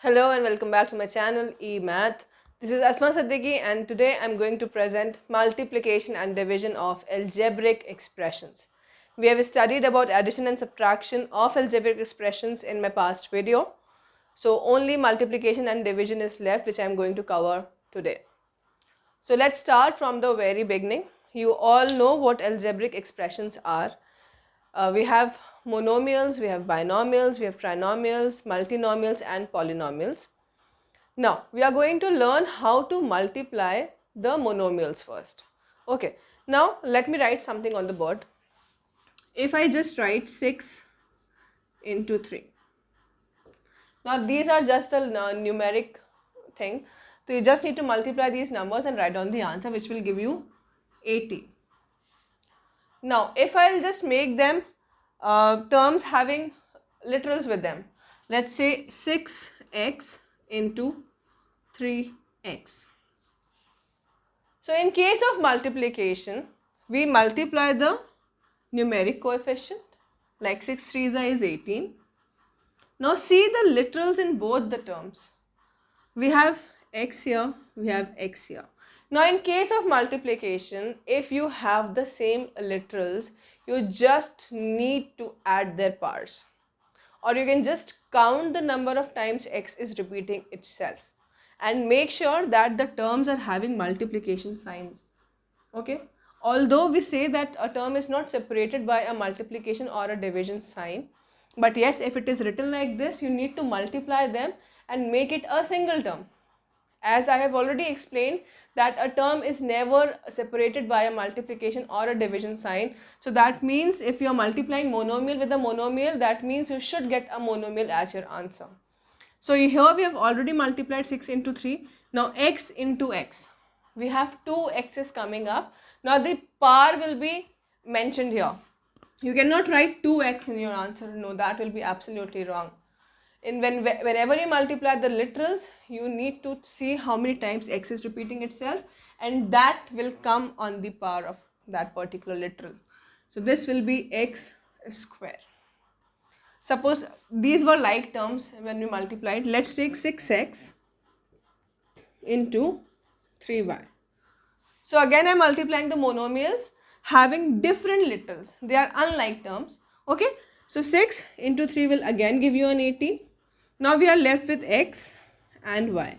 Hello and welcome back to my channel eMath. This is Asma Siddiqui and today I'm going to present multiplication and division of algebraic expressions. We have studied about addition and subtraction of algebraic expressions in my past video. So only multiplication and division is left, which I'm going to cover today. So let's start from the very beginning. You all know what algebraic expressions are. We have monomials, we have binomials, we have trinomials, multinomials and polynomials. Now, we are going to learn how to multiply the monomials first. Okay, now let me write something on the board. If I just write 6 into 3. Now, these are just the numeric thing. So, you just need to multiply these numbers and write down the answer, which will give you 80. Now, if I'll just make them terms having literals with them, let's say 6x into 3x. So, in case of multiplication, we multiply the numeric coefficient, like 6 3s is 18. Now, see the literals in both the terms. We have x here, we have x here. Now, in case of multiplication, if you have the same literals, you just need to add their powers. Or you can just count the number of times x is repeating itself. And make sure that the terms are having multiplication signs. Okay. Although we say that a term is not separated by a multiplication or a division sign, but yes, if it is written like this, you need to multiply them and make it a single term. As I have already explained that a term is never separated by a multiplication or a division sign. So that means if you are multiplying monomial with a monomial, that means you should get a monomial as your answer. So here we have already multiplied 6 into 3. Now x into x. We have two x's coming up. Now the power will be mentioned here. You cannot write 2x in your answer. No, that will be absolutely wrong. Whenever you multiply the literals, you need to see how many times x is repeating itself, and that will come on the power of that particular literal. So this will be x square. Suppose these were like terms when we multiplied. Let's take 6x into 3y. So again I am multiplying the monomials having different literals. They are unlike terms. Okay. So 6 into 3 will again give you an 80. Now we are left with x and y.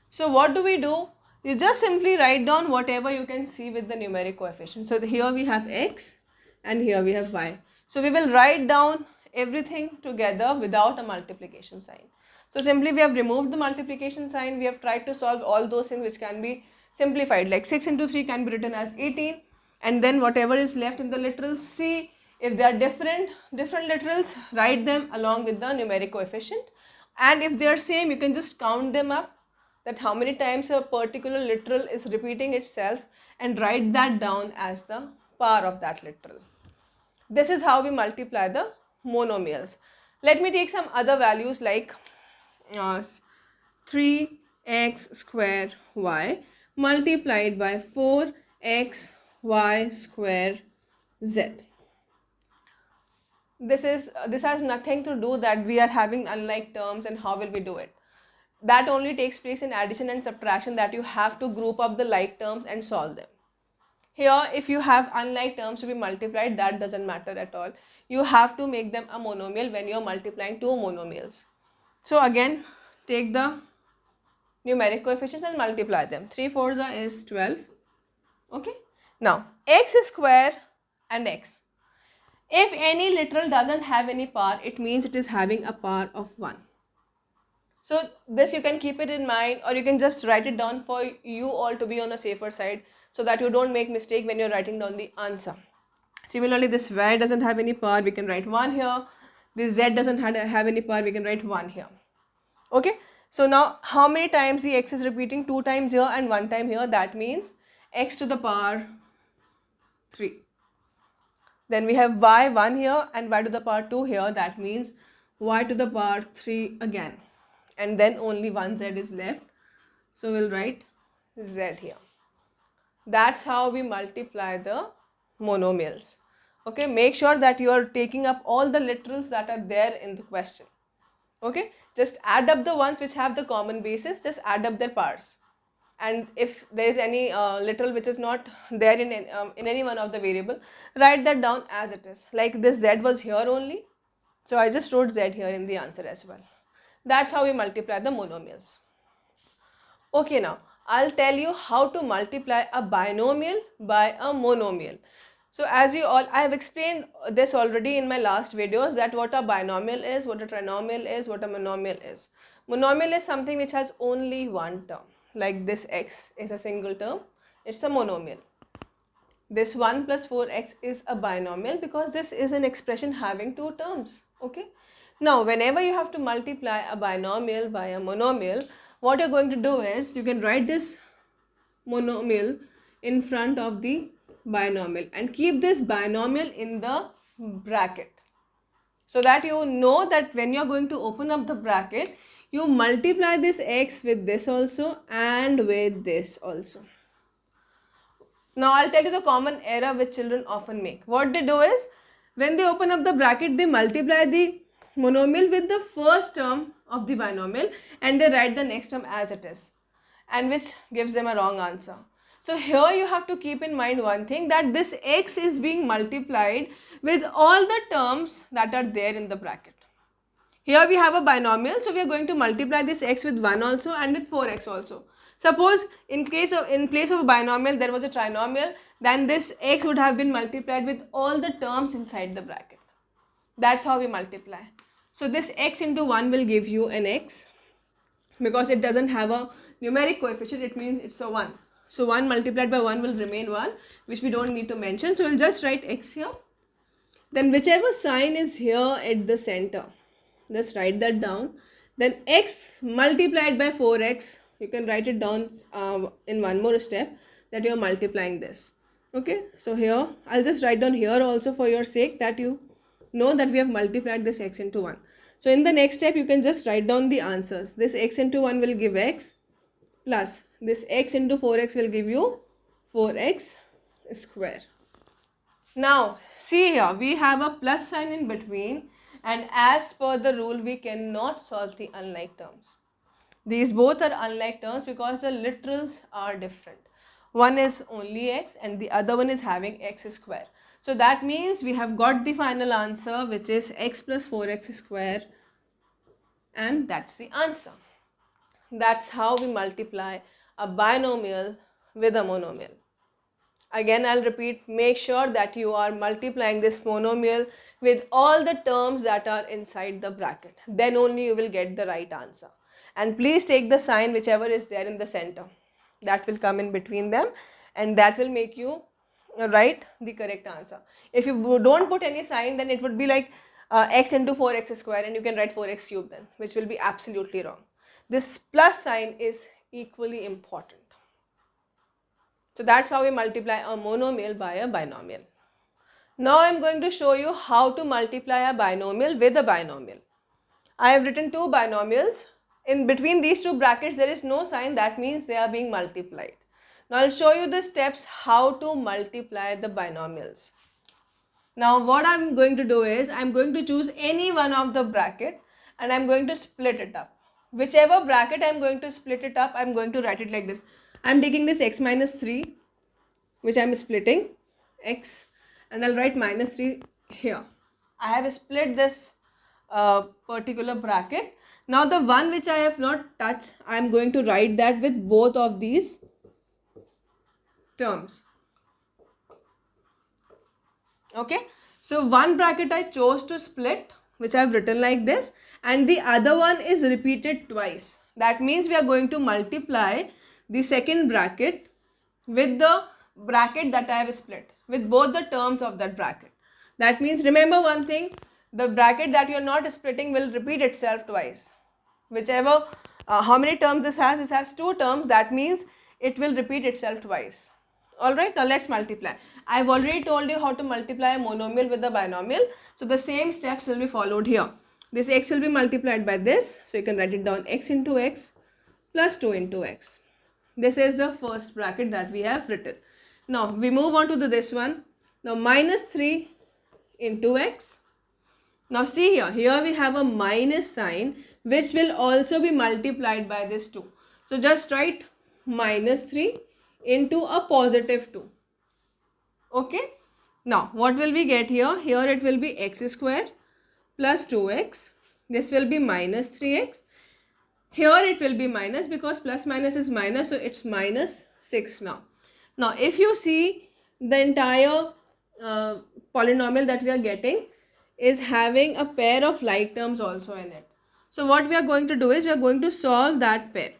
So what do? You just simply write down whatever you can see with the numeric coefficient. So here we have x and here we have y. So we will write down everything together without a multiplication sign. So simply we have removed the multiplication sign. We have tried to solve all those things which can be simplified, like 6 into 3 can be written as 18, and then whatever is left in the literals, see if they are different literals, write them along with the numeric coefficient, and if they are same, you can just count them up, that how many times a particular literal is repeating itself, and write that down as the power of that literal. This is how we multiply the monomials. Let me take some other values like 3x square y multiplied by 4x y square z. This has nothing to do that we are having unlike terms and how will we do it. That only takes place in addition and subtraction, that you have to group up the like terms and solve them. Here if you have unlike terms to be multiplied, that doesn't matter at all. You have to make them a monomial when you are multiplying two monomials. So again, take the numeric coefficients and multiply them. 3 4s is 12. Okay. Now x square and x. If any literal doesn't have any power, it means it is having a power of 1. So this you can keep it in mind, or you can just write it down for you all to be on a safer side, so that you don't make mistake when you're writing down the answer. Similarly, this y doesn't have any power, we can write 1 here. This z doesn't have any power, we can write 1 here. Okay. So now how many times the x is repeating? 2 times here and 1 time here. That means x to the power 3. Then we have y 1 here and y to the power 2 here. That means y to the power 3 again. And then only one z is left. So we'll write z here. That's how we multiply the monomials. Okay, make sure that you are taking up all the literals that are there in the question. Okay, just add up the ones which have the common basis, just add up their powers. And if there is any literal which is not there in any one of the variable, write that down as it is. Like this z was here only, so I just wrote z here in the answer as well. That's how we multiply the monomials. Okay, now I'll tell you how to multiply a binomial by a monomial. So as you all, I have explained this already in my last videos, that what a binomial is, what a trinomial is, what a monomial is. Monomial is something which has only one term. Like this x is a single term, it's a monomial. This 1 plus 4x is a binomial because this is an expression having two terms. Okay. Now, whenever you have to multiply a binomial by a monomial, what you're going to do is you can write this monomial in front of the binomial and keep this binomial in the bracket, so that you know that when you're going to open up the bracket, you multiply this x with this also and with this also. Now I'll tell you the common error which children often make. What they do is, when they open up the bracket, they multiply the monomial with the first term of the binomial and they write the next term as it is, and which gives them a wrong answer. So here you have to keep in mind one thing, that this x is being multiplied with all the terms that are there in the bracket. Here we have a binomial, so we are going to multiply this x with 1 also and with 4x also. Suppose in place of a binomial there was a trinomial, then this x would have been multiplied with all the terms inside the bracket. That's how we multiply. So this x into 1 will give you an x, because it doesn't have a numeric coefficient, it means it's a 1. So 1 multiplied by 1 will remain 1, which we don't need to mention. So we'll just write x here. Then whichever sign is here at the center, just write that down. Then x multiplied by 4x, you can write it down in one more step, that you are multiplying this. Okay, so here I'll just write down here also for your sake, that you know that we have multiplied this x into 1. So in the next step you can just write down the answers. This x into 1 will give x, plus this x into 4x will give you 4x square. Now see here, we have a plus sign in between, and as per the rule we cannot solve the unlike terms. These both are unlike terms because the literals are different. One is only x and the other one is having x square. So that means we have got the final answer, which is x plus 4x square, and that's the answer. That's how we multiply a binomial with a monomial. Again, I'll repeat, make sure that you are multiplying this monomial with all the terms that are inside the bracket. Then only you will get the right answer. And please take the sign whichever is there in the center. That will come in between them and that will make you write the correct answer. If you don't put any sign, then it would be like x into 4x square, and you can write 4x cube then, which will be absolutely wrong. This plus sign is equally important. So that's how we multiply a monomial by a binomial. Now I'm going to show you how to multiply a binomial with a binomial. I have written two binomials. In between these two brackets there is no sign, that means they are being multiplied. Now I'll show you the steps how to multiply the binomials. Now what I'm going to do is, I'm going to choose any one of the bracket and I'm going to split it up. Whichever bracket I'm going to split it up, I'm going to write it like this. I'm taking this x minus 3, which I'm splitting x, and I'll write minus 3 here. I have split this particular bracket. Now the one which I have not touched, I'm going to write that with both of these terms. Okay, so one bracket I chose to split, which I have written like this, and the other one is repeated twice. That means we are going to multiply the second bracket with the bracket that I have split, with both the terms of that bracket. That means, remember one thing, the bracket that you are not splitting will repeat itself twice. Whichever, how many terms this has two terms, that means it will repeat itself twice. Alright, now let's multiply. I have already told you how to multiply a monomial with a binomial. So the same steps will be followed here. This x will be multiplied by this. So you can write it down, x into x plus 2 into x. This is the first bracket that we have written. Now we move on to this one. Now minus 3 into x Now see here we have a minus sign which will also be multiplied by this 2. So just write minus 3 into a positive 2. Okay. Now what will we get here? Here it will be x square plus 2x. This will be minus 3x. Here it will be minus because plus minus is minus, so it's minus 6 now. Now if you see the entire polynomial that we are getting is having a pair of like terms also in it. So what we are going to do is we are going to solve that pair.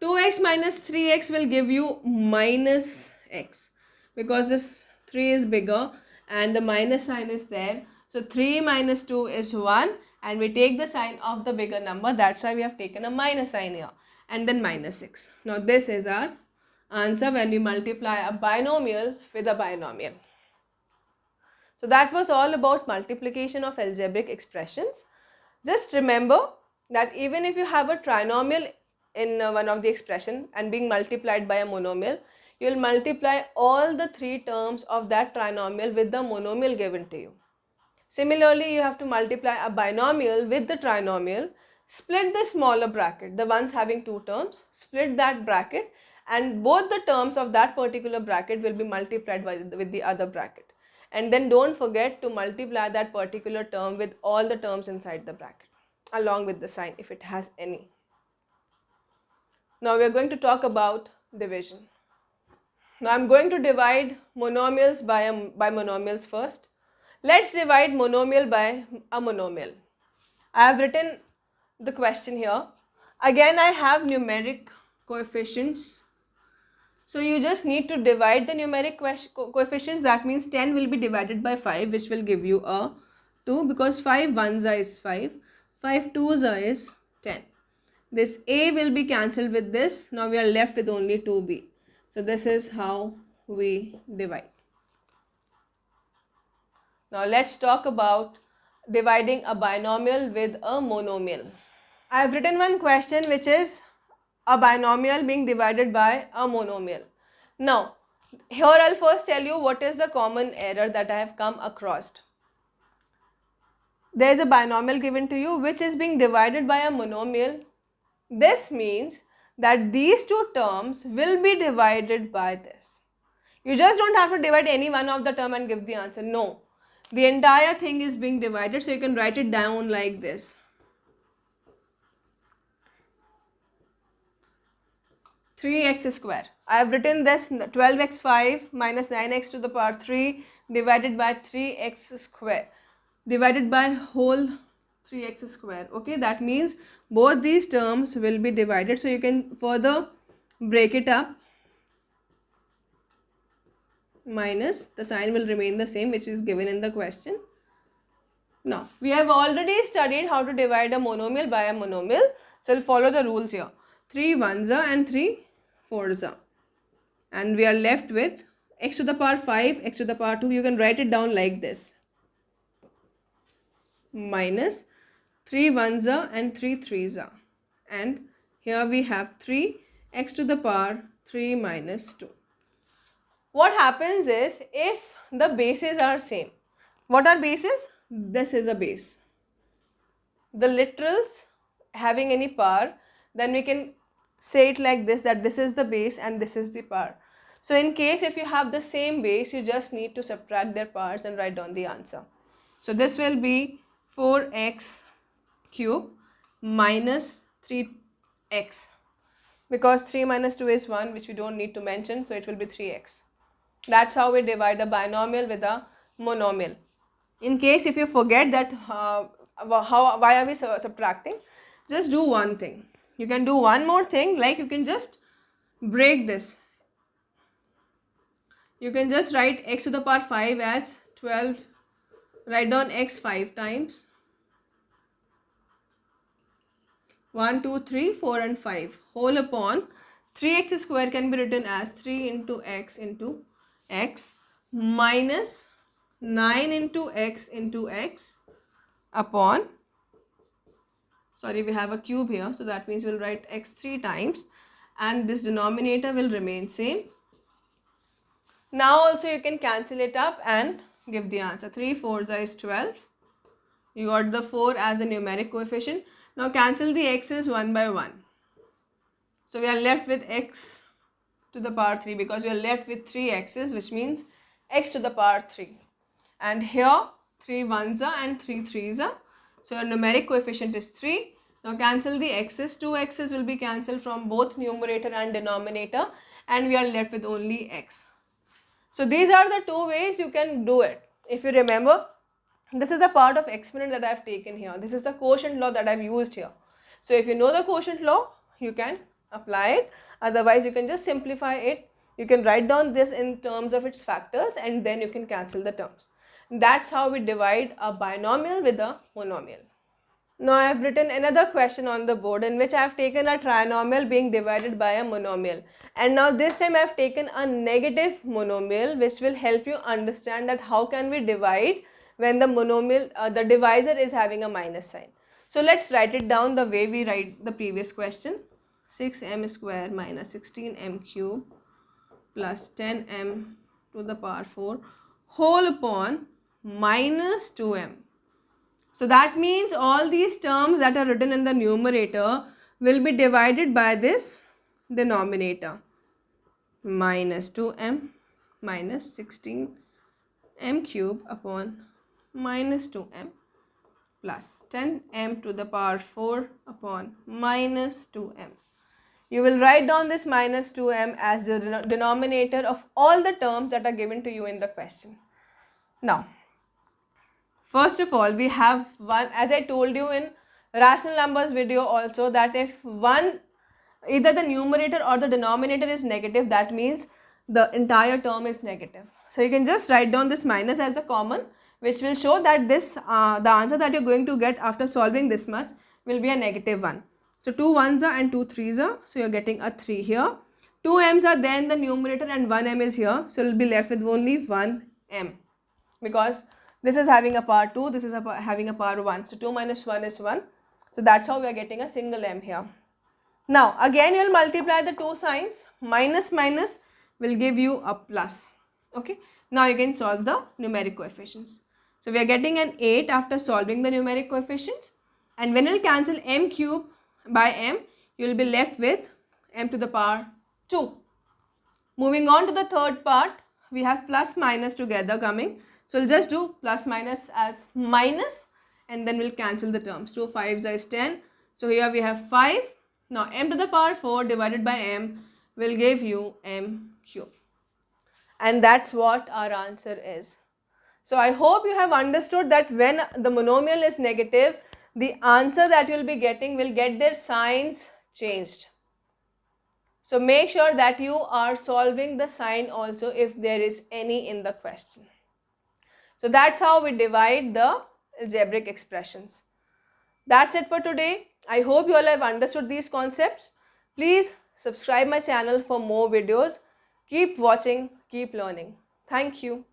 2x minus 3x will give you minus x because this 3 is bigger and the minus sign is there. So 3 minus 2 is 1 and we take the sign of the bigger number. That's why we have taken a minus sign here and then minus 6. Now this is our answer when we multiply a binomial with a binomial. So that was all about multiplication of algebraic expressions. Just remember that even if you have a trinomial in one of the expression and being multiplied by a monomial, you will multiply all the 3 terms of that trinomial with the monomial given to you. Similarly, you have to multiply a binomial with the trinomial, split the smaller bracket, the ones having 2 terms, split that bracket and both the terms of that particular bracket will be multiplied with the other bracket. And then don't forget to multiply that particular term with all the terms inside the bracket along with the sign if it has any. Now we are going to talk about division. Now I am going to divide monomials by monomials first. Let's divide monomial by a monomial. I have written the question here. Again I have numeric coefficients. So you just need to divide the numeric coefficients. That means 10 will be divided by 5 which will give you a 2 because 5 ones is 5, 5 twos is 10. This a will be cancelled with this. Now we are left with only 2b. So this is how we divide. Now let's talk about dividing a binomial with a monomial. I have written one question which is a binomial being divided by a monomial. Now here I'll first tell you what is the common error that I have come across. There is a binomial given to you which is being divided by a monomial. This means that these 2 terms will be divided by this. You just don't have to divide any one of the term and give the answer. No, the entire thing is being divided, so you can write it down like this. 3x square. I have written this 12x5 minus 9x to the power 3 divided by 3x square divided by whole 3x square. Okay, that means both these terms will be divided, so you can further break it up. Minus, the sign will remain the same which is given in the question. Now we have already studied how to divide a monomial by a monomial, so we'll follow the rules here. 3 ones and 3 fours and we are left with x to the power 5, x to the power 2. You can write it down like this, minus 3 ones and 3 threes and here we have 3 x to the power 3 minus 2. What happens is if the bases are same. What are bases? This is a base. The literals having any power, then we can say it like this, that this is the base and this is the power. So in case if you have the same base, you just need to subtract their powers and write down the answer. So this will be 4x cube minus 3x because 3 minus 2 is 1 which we don't need to mention, so it will be 3x. That's how we divide a binomial with a monomial. In case if you forget that why are we subtracting, just do one thing. You can do one more thing, like you can just break this. You can just write x to the power 5 as 12. Write down x 5 times. 1, 2, 3, 4 and 5 whole upon 3x square can be written as 3 into x minus 9 into x upon, sorry, we have a cube here, so that means we'll write x 3 times and this denominator will remain same. Now also you can cancel it up and give the answer. 3 4s is 12. You got the 4 as the numeric coefficient. Now cancel the x's one by one. So we are left with x to the power 3 because we are left with 3 x's, which means x to the power 3. And here 3 ones are and 3 threes are. So your numeric coefficient is 3. Now cancel the x's. 2 x's will be cancelled from both numerator and denominator, and we are left with only x. So these are the two ways you can do it. If you remember, this is the part of exponent that I have taken here. This is the quotient law that I have used here. So if you know the quotient law, you can apply it. Otherwise, you can just simplify it. You can write down this in terms of its factors and then you can cancel the terms. That's how we divide a binomial with a monomial. Now I have written another question on the board in which I have taken a trinomial being divided by a monomial, and now this time I have taken a negative monomial, which will help you understand that how can we divide when the monomial, the divisor is having a minus sign. So let's write it down the way we write the previous question. 6m square minus 16m cube plus 10m to the power 4 whole upon minus 2m. So that means all these terms that are written in the numerator will be divided by this denominator. Minus 2m minus 16m cube upon minus 2m plus 10m to the power 4 upon minus 2m. You will write down this minus 2m as the denominator of all the terms that are given to you in the question. Now, first of all, we have one, as I told you in rational numbers video also, that if one, either the numerator or the denominator is negative, that means the entire term is negative. So you can just write down this minus as the common, which will show that this, the answer that you're going to get after solving this much will be a negative 1. So 2 ones are and 2 threes are, so you're getting a 3 here. 2 m's are there in the numerator and 1 m is here, so you'll be left with only 1 m because this is having a power 2, this is having a power 1. So 2 minus 1 is 1. So that's how we are getting a single m here. Now again you will multiply the two signs. Minus minus will give you a plus. Okay. Now you can solve the numeric coefficients. So we are getting an 8 after solving the numeric coefficients. And when you will cancel m cube by m, you will be left with m to the power 2. Moving on to the third part, we have plus minus together coming. So we'll just do plus minus as minus and then we'll cancel the terms. 2 5s is 10. So here we have 5. Now m to the power 4 divided by m will give you m cube. And that's what our answer is. So I hope you have understood that when the monomial is negative, the answer that you will be getting will get their signs changed. So make sure that you are solving the sign also if there is any in the question. So that's how we divide the algebraic expressions. That's it for today. I hope you all have understood these concepts. Please subscribe my channel for more videos. Keep watching, keep learning. Thank you.